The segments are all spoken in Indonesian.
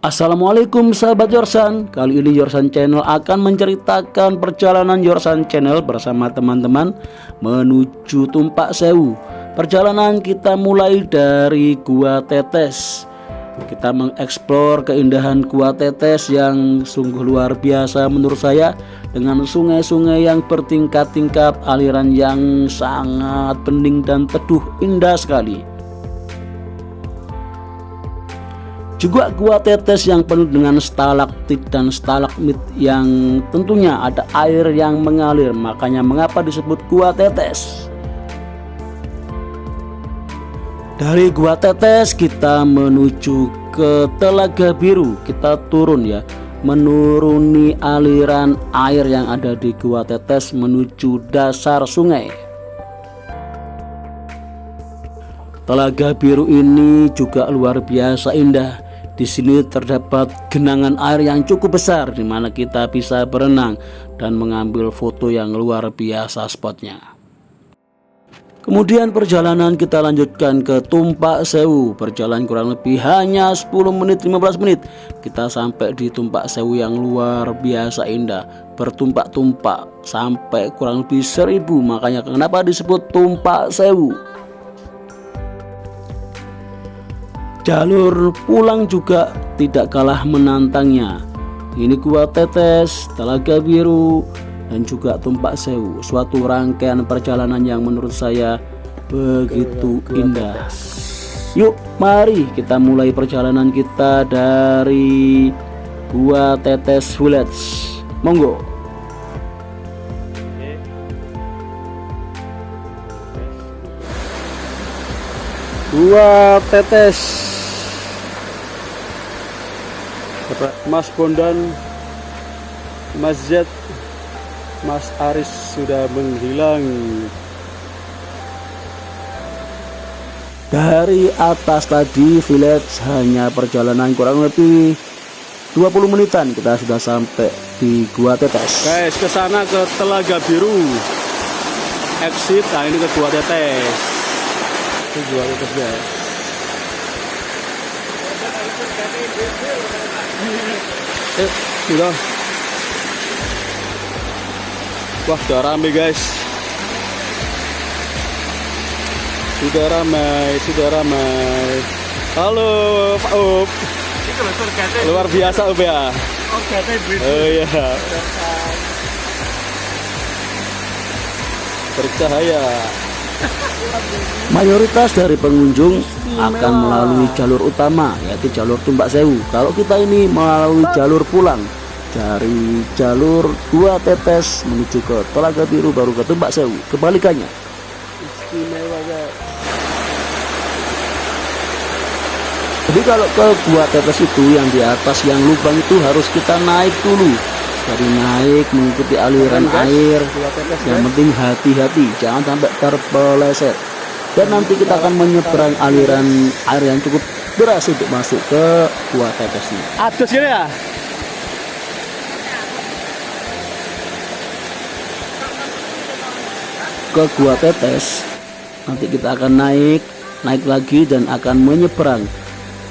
Assalamualaikum sahabat Yorsan. Kali ini Yorsan Channel akan menceritakan perjalanan Yorsan Channel bersama teman-teman menuju Tumpak Sewu. Perjalanan kita mulai dari Gua Tetes. Kita mengeksplor keindahan Gua Tetes yang sungguh luar biasa menurut saya, dengan sungai-sungai yang bertingkat-tingkat, aliran yang sangat bening dan teduh, indah sekali. Juga Gua Tetes yang penuh dengan stalaktit dan stalagmit yang tentunya ada air yang mengalir, makanya mengapa disebut Gua Tetes. Dari Gua Tetes kita menuju ke Telaga Biru. Kita turun ya, menuruni aliran air yang ada di Gua Tetes menuju dasar sungai. Telaga Biru ini juga luar biasa indah. Di sini terdapat genangan air yang cukup besar, di mana kita bisa berenang dan mengambil foto yang luar biasa spotnya. Kemudian perjalanan kita lanjutkan ke Tumpak Sewu. Perjalanan kurang lebih hanya 10 menit 15 menit. Kita sampai di Tumpak Sewu yang luar biasa indah, bertumpak-tumpak sampai kurang lebih 1000. Makanya kenapa disebut Tumpak Sewu. Jalur pulang juga tidak kalah menantangnya. Ini Gua Tetes, Telaga Biru, dan juga Tumpak Sewu. Suatu rangkaian perjalanan yang menurut saya begitu indah. Yuk, mari kita mulai perjalanan kita dari Gua Tetes Village. Monggo. Gua Tetes. Mas Bondan, Mas Z, Mas Aris sudah menghilang. Dari atas tadi village hanya perjalanan kurang lebih 20 menitan, kita sudah sampai di Gua Tetes. Guys, ke sana ke Telaga Biru. Exit, nah ini ke Gua Tetes. Ini Gua Tetes guys. Sudah. Wah, sudah ramai guys. Sudah ramai. Halo Pak Up. Luar biasa Up ya. Oh iya. Bercahaya. Mayoritas dari pengunjung akan melalui jalur utama, yaitu jalur Tumpak Sewu. Kalau kita ini melalui jalur pulang dari jalur Gua Tetes menuju ke Telaga Biru baru ke Tumpak Sewu, kebalikannya. Jadi kalau ke Gua Tetes itu yang di atas yang lubang itu harus kita naik dulu. Dari naik mengikuti aliran air, yang penting hati-hati jangan sampai terpeleset. Dan nanti kita akan menyeberang aliran air yang cukup deras untuk masuk ke Gua Tetes ini. Aduh sini ya. Ke Gua Tetes nanti kita akan naik lagi dan akan menyeberang.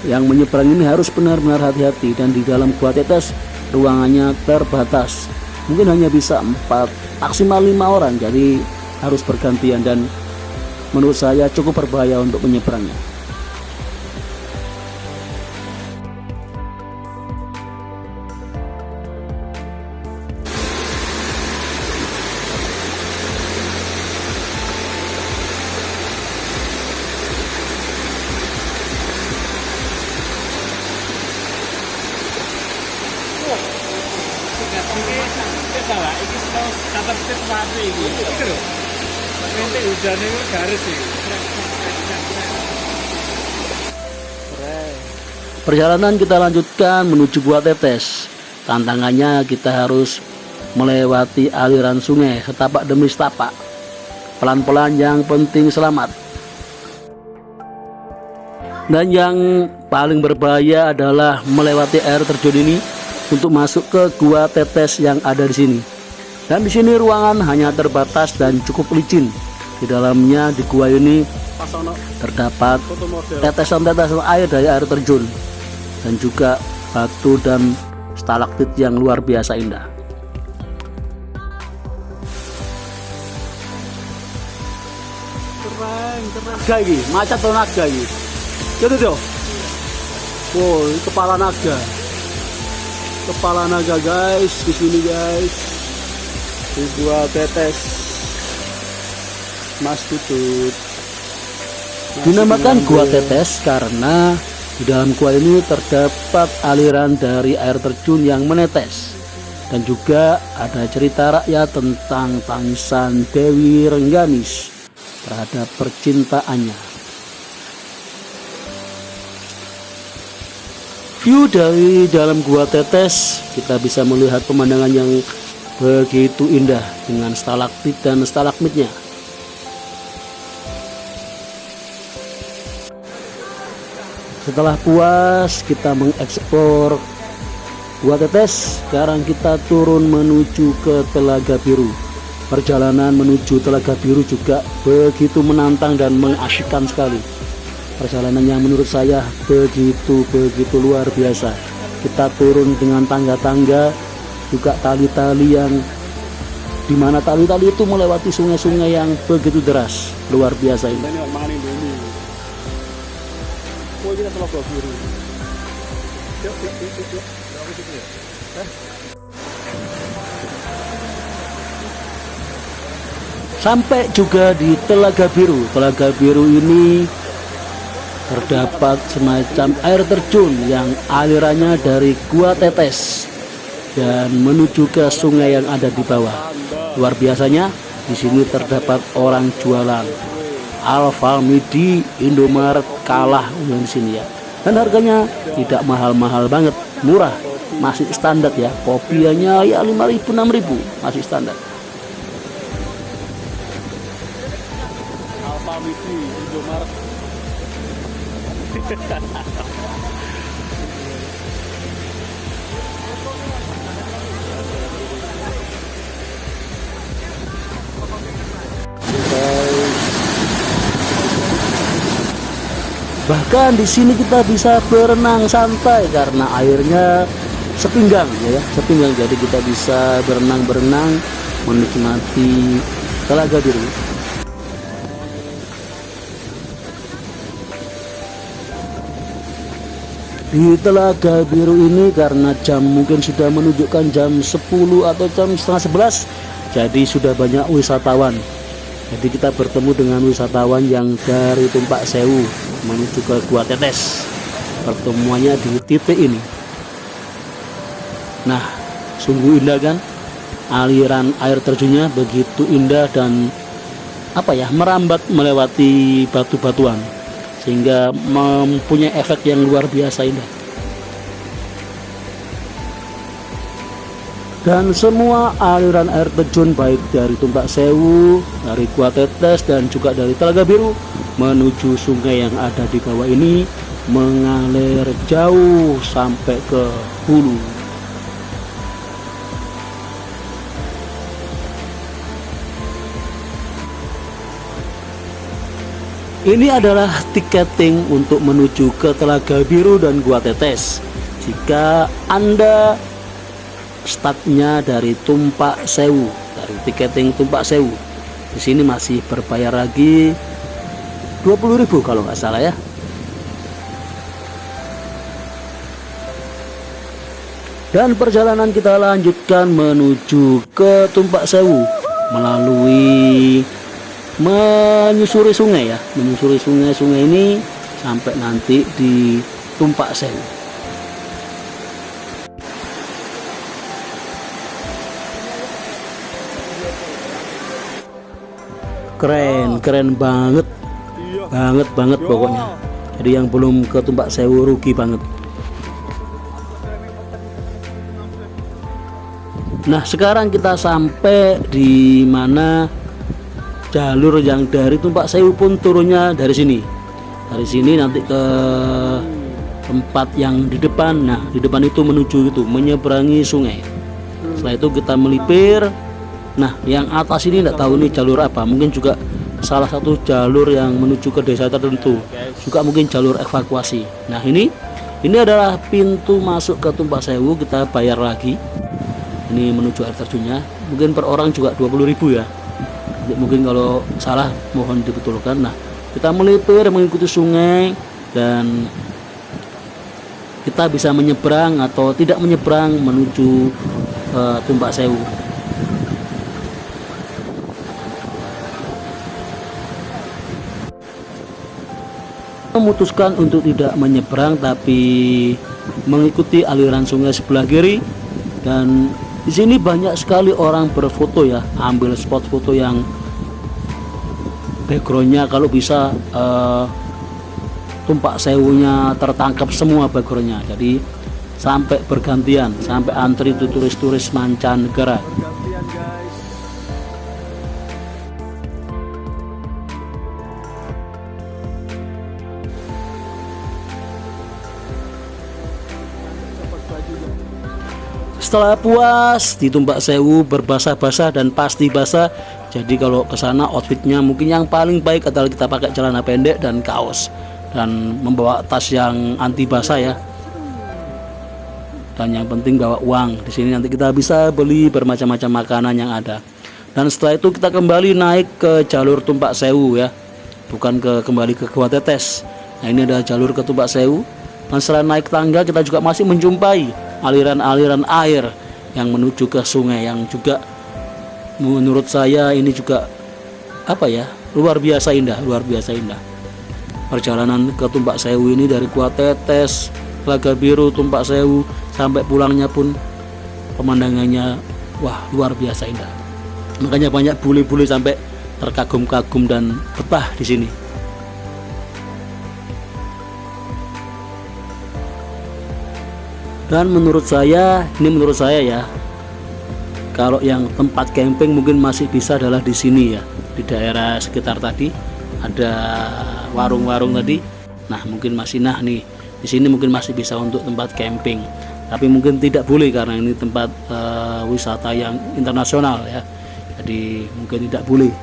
Yang menyeberang ini harus benar-benar hati-hati, dan di dalam Gua Tetes ruangannya terbatas, mungkin hanya bisa 4 maksimal 5 orang, jadi harus bergantian dan menurut saya cukup berbahaya untuk menyeberangnya. Perjalanan kita lanjutkan menuju Gua Tetes. Tantangannya kita harus melewati aliran sungai setapak demi setapak. Pelan-pelan, yang penting selamat. Dan yang paling berbahaya adalah melewati air terjun ini untuk masuk ke Gua Tetes yang ada di sini. Dan di sini ruangan hanya terbatas dan cukup licin. Di dalamnya di gua ini terdapat tetesan-tetesan air dari air terjun, dan juga batu dan stalaktit yang luar biasa indah. Keren. Naga ini, macan atau naga ini? Gitu tuh. Wow, kepala naga. Kepala naga guys, di sini guys. Di gua tetes Mas Tutut. Dinamakan gua tetes karena di dalam gua ini terdapat aliran dari air terjun yang menetes. Dan juga ada cerita rakyat tentang tangisan Dewi Rengganis terhadap percintaannya. View dari dalam gua tetes, kita bisa melihat pemandangan yang begitu indah dengan stalaktit dan stalagmitnya. Setelah puas kita mengeksplor gua tetes, sekarang kita turun menuju ke Telaga Biru. Perjalanan menuju Telaga Biru juga begitu menantang dan mengasyikkan sekali. Perjalanan yang menurut saya begitu luar biasa. Kita turun dengan tangga-tangga, juga tali-tali yang dimana tali-tali itu melewati sungai-sungai yang begitu deras, luar biasa ini. Sampai juga di Telaga Biru. Telaga Biru ini terdapat semacam air terjun yang alirannya dari gua tetes dan menuju ke sungai yang ada di bawah. Luar biasanya di sini terdapat orang jualan. Alfamidi, Indomaret kalah di sini ya. Dan harganya tidak mahal-mahal banget, murah, masih standar ya. Kopiannya ya 5.000 6.000 masih standar. Alfamidi, Indomaret. Bahkan di sini kita bisa berenang santai karena airnya sepinggang ya, sepinggang. Jadi kita bisa berenang menikmati Telaga Biru. Di Telaga Biru ini karena jam mungkin sudah menunjukkan jam 10 atau jam setengah 11, jadi sudah banyak wisatawan. Jadi kita bertemu dengan wisatawan yang dari Tumpak Sewu menuju ke Gua Tetes. Pertemuannya di titik ini. Nah, sungguh indah kan? Aliran air terjunnya begitu indah dan merambat melewati batu-batuan, sehingga mempunyai efek yang luar biasa indah. Dan semua aliran air terjun baik dari Tumpak Sewu, dari Gua Tetes dan juga dari Telaga Biru menuju sungai yang ada di bawah ini mengalir jauh sampai ke hulu. Ini adalah tiketing untuk menuju ke Telaga Biru dan Gua Tetes. Jika Anda startnya dari Tumpak Sewu, dari tiketing Tumpak Sewu, di sini masih berbayar lagi 20.000 kalau nggak salah ya. Dan perjalanan kita lanjutkan menuju ke Tumpak Sewu melalui menyusuri sungai ya, menyusuri sungai-sungai ini sampai nanti di Tumpak Sewu. Keren banget pokoknya. Jadi yang belum ke Tumpak Sewu rugi banget. Nah, sekarang kita sampai di mana jalur yang dari Tumpak Sewu pun turunnya dari sini. Dari sini nanti ke tempat yang di depan. Nah, di depan itu menuju itu menyeberangi sungai. Setelah itu kita melipir. Nah, yang atas ini tidak tahu ini jalur apa, mungkin juga salah satu jalur yang menuju ke desa tertentu, juga mungkin jalur evakuasi. Nah, ini Ini adalah pintu masuk ke Tumpak Sewu, kita bayar lagi. Ini menuju air terjunnya, mungkin per orang juga 20.000 ya. Jadi mungkin kalau salah mohon dibetulkan. Nah, kita melipir mengikuti sungai dan kita bisa menyeberang atau tidak menyeberang menuju Tumpak Sewu. Memutuskan untuk tidak menyeberang tapi mengikuti aliran sungai sebelah kiri, dan di sini banyak sekali orang berfoto ya, ambil spot foto yang backgroundnya kalau bisa Tumpak Sewunya tertangkap semua backgroundnya, jadi sampai bergantian, sampai antri turis-turis mancanegara. Setelah puas di Tumpak Sewu berbasah-basah dan pasti basah, jadi kalau ke sana outfitnya mungkin yang paling baik adalah kita pakai celana pendek dan kaos, dan membawa tas yang anti basah ya. Dan yang penting bawa uang. Di sini nanti kita bisa beli bermacam-macam makanan yang ada. Dan setelah itu kita kembali naik ke jalur Tumpak Sewu ya, bukan kembali ke Gua Tetes. Nah, ini ada jalur ke Tumpak Sewu. Dan setelah naik tangga kita juga masih menjumpai aliran-aliran air yang menuju ke sungai, yang juga menurut saya ini juga apa ya, luar biasa indah, luar biasa indah. Perjalanan ke Tumpak Sewu ini dari Gua Tetes, Telaga Biru, Tumpak Sewu sampai pulangnya pun pemandangannya wah luar biasa indah. Makanya banyak bule-bule sampai terkagum-kagum dan betah di sini. Dan menurut saya, ini menurut saya ya, kalau yang tempat camping mungkin masih bisa adalah di sini ya, di daerah sekitar tadi ada warung-warung tadi. Nah mungkin masih, nah nih di sini mungkin masih bisa untuk tempat camping, tapi mungkin tidak boleh karena ini tempat wisata yang internasional ya, jadi mungkin tidak boleh.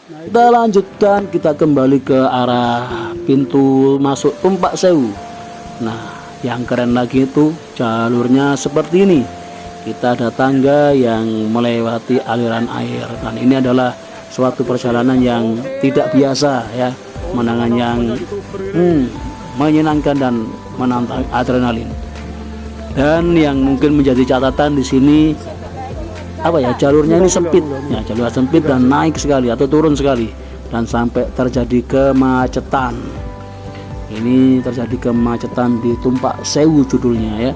Kita lanjutkan, kita kembali ke arah pintu masuk Tumpak Sewu. Nah yang keren lagi itu jalurnya seperti ini, kita ada tangga yang melewati aliran air, dan ini adalah suatu perjalanan yang tidak biasa ya, pemandangan yang menyenangkan dan menantang adrenalin. Dan yang mungkin menjadi catatan di sini apa ya, jalurnya ini sempit ya, jalur sempit dan naik sekali atau turun sekali, dan sampai terjadi kemacetan. Ini terjadi kemacetan di Tumpak Sewu judulnya ya.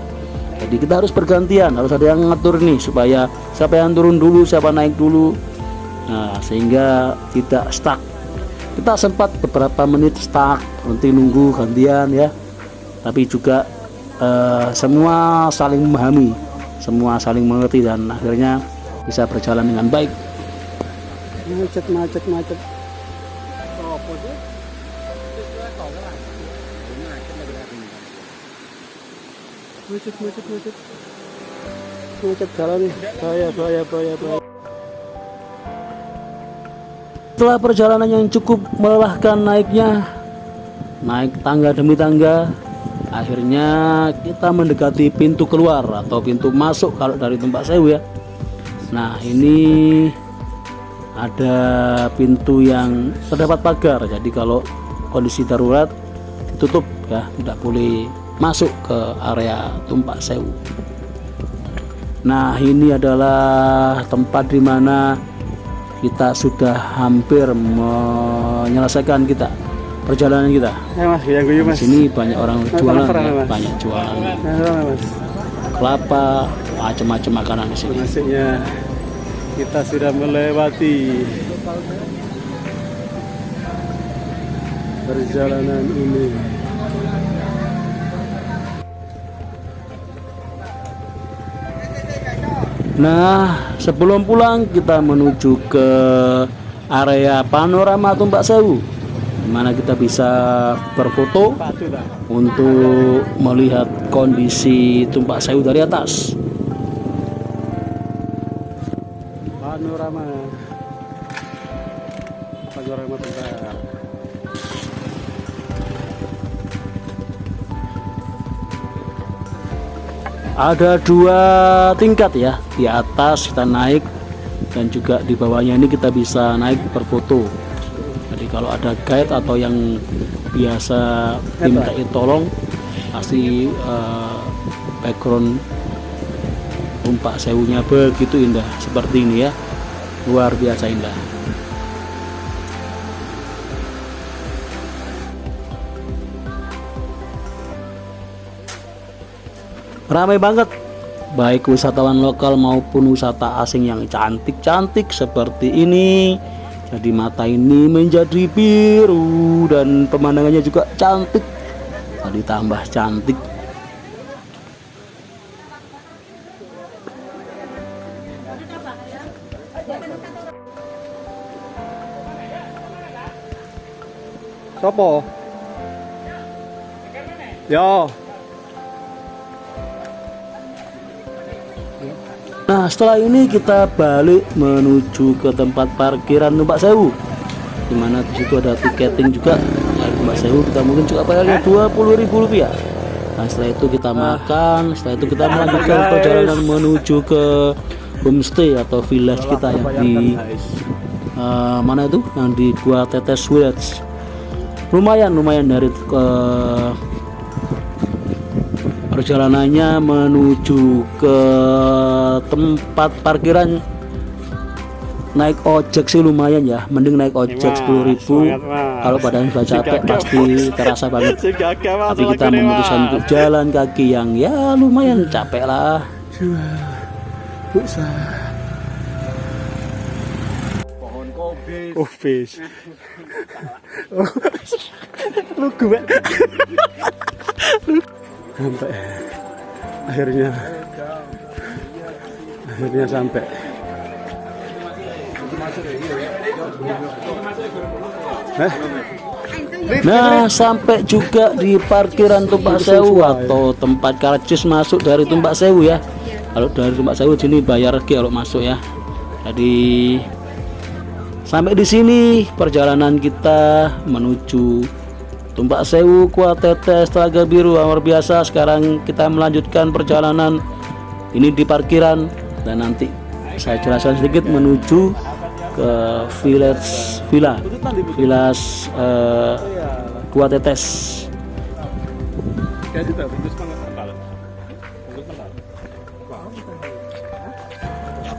Jadi kita harus bergantian, harus ada yang ngatur nih supaya siapa yang turun dulu, siapa naik dulu. Nah, sehingga tidak stuck. Kita sempat beberapa menit stuck, nanti nunggu gantian ya. Tapi juga semua saling memahami, semua saling mengerti, dan akhirnya bisa berjalan dengan baik. Macet. Macet jalan nih, bahaya. Setelah perjalanan yang cukup melelahkan naiknya, naik tangga demi tangga, akhirnya kita mendekati pintu keluar atau pintu masuk kalau dari Tumpak Sewu ya. Nah ini ada pintu yang terdapat pagar, jadi kalau kondisi darurat ditutup ya, tidak boleh masuk ke area Tumpak Sewu. Nah ini adalah tempat dimana kita sudah hampir menyelesaikan perjalanan kita. Di sini banyak orang jualan ya, banyak jualan kelapa, macam-macam makanan di sini. Maksudnya kita sudah melewati perjalanan ini. Nah, sebelum pulang kita menuju ke area panorama Tumpak Sewu, di mana kita bisa berfoto untuk melihat kondisi Tumpak Sewu dari atas. Panorama. warahmatullahi wabarakatuh. Ada 2 tingkat ya, di atas kita naik dan juga di bawahnya ini kita bisa naik berfoto. Jadi kalau ada guide atau yang biasa dimintai tolong, pasti background Tumpak Sewunya begitu indah seperti ini ya, luar biasa indah. Ramai banget, baik wisatawan lokal maupun wisata asing yang cantik-cantik seperti ini. Jadi mata ini menjadi biru dan pemandangannya juga cantik. Tadi tambah cantik. Sopo? Yo. Nah setelah ini kita balik menuju ke tempat parkiran Tumpak Sewu, dimana di situ ada tiketing juga. Dari Tumpak Sewu kita mungkin juga bayarnya Rp20.000. Nah setelah itu kita makan, setelah itu kita melanjutkan perjalanan menuju ke homestay atau village kita yang di mana itu, yang di Gua Tetes Village. Lumayan dari perjalanannya menuju ke tempat parkiran naik ojek sih lumayan ya, mending naik ojek 10.000. Kalau badan sudah capek pasti terasa banget, tapi kita memutuskan untuk jalan kaki yang ya lumayan capek lah. Pohon kobis. Lu gue sampai akhirnya sampai. Nah sampai juga di parkiran Tumpak Sewu atau tempat karcis masuk dari Tumpak Sewu ya. Kalau dari Tumpak Sewu sini bayar kalau masuk ya. Jadi sampai di sini perjalanan kita menuju Tumpak Sewu, Gua Tetes, Telaga Biru luar biasa. Sekarang kita melanjutkan perjalanan ini di parkiran dan nanti saya jelaskan sedikit menuju ke villa Gua Tetes.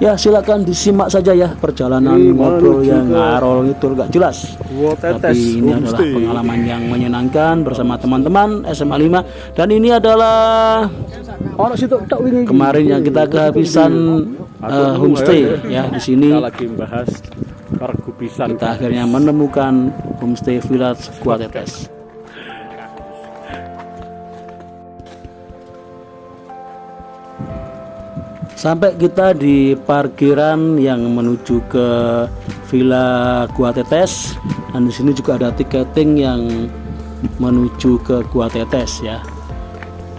Ya silakan disimak saja ya perjalanan ngobrol yang ngarol itu gak jelas. Tapi ini adalah pengalaman yang menyenangkan bersama teman-teman SMA 5. Dan ini adalah kemarin yang kita kehabisan homestay ya di sini. Kita lagi membahas pergubisan. Kita akhirnya menemukan homestay village Gua Tetes. Sampai kita di parkiran yang menuju ke Villa Gua Tetes, dan di sini juga ada tiketing yang menuju ke Gua Tetes ya.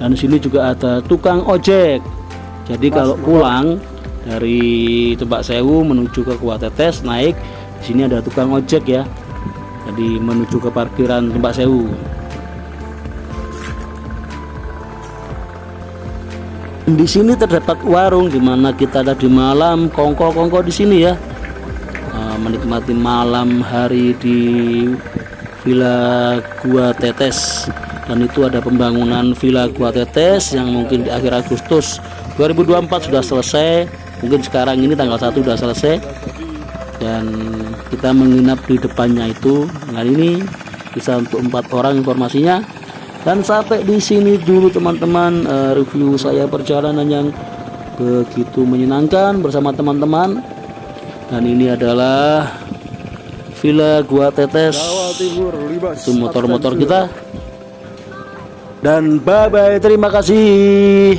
Dan di sini juga ada tukang ojek. Jadi kalau pulang dari Tumpak Sewu menuju ke Gua Tetes naik, di sini ada tukang ojek ya. Jadi menuju ke parkiran Tumpak Sewu. Di sini terdapat warung di mana kita tadi malam kongko di sini ya, menikmati malam hari di Villa Gua Tetes. Dan itu ada pembangunan Villa Gua Tetes yang mungkin di akhir Agustus 2024 sudah selesai. Mungkin sekarang ini tanggal 1 sudah selesai. Dan kita menginap di depannya itu. Nah ini bisa untuk 4 orang informasinya. Dan sampai di sini dulu teman-teman review saya perjalanan yang begitu menyenangkan bersama teman-teman. Dan ini adalah Villa Gua Tetes. Itu motor-motor kita. Dan bye bye, terima kasih.